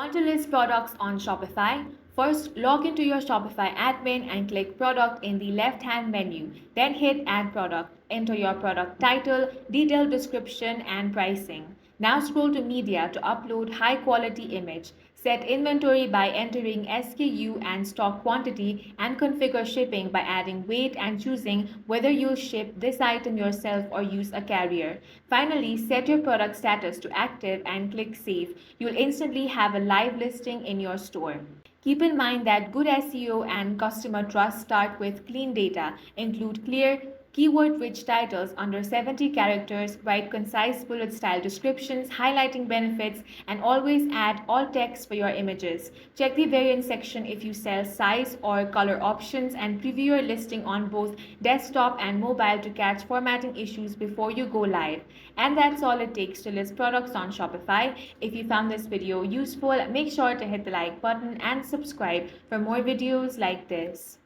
Want to list products on Shopify? First, log into your Shopify admin and click Product in the left-hand menu. Then hit Add Product. Enter your product title, detailed description, and pricing. Now scroll to Media to upload high-quality image. Set inventory by entering SKU and stock quantity, and configure shipping by adding weight and choosing whether you'll ship this item yourself or use a carrier. Finally, set your product status to active and click Save. You'll instantly have a live listing in your store. Keep in mind that good SEO and customer trust start with clean data. Include clear, keyword-rich titles under 70 characters, write concise bullet-style descriptions highlighting benefits, and always add alt text for your images. Check the variant section if you sell size or color options, and preview your listing on both desktop and mobile to catch formatting issues before you go live. And that's all it takes to list products on Shopify. If you found this video useful, make sure to hit the like button and subscribe for more videos like this.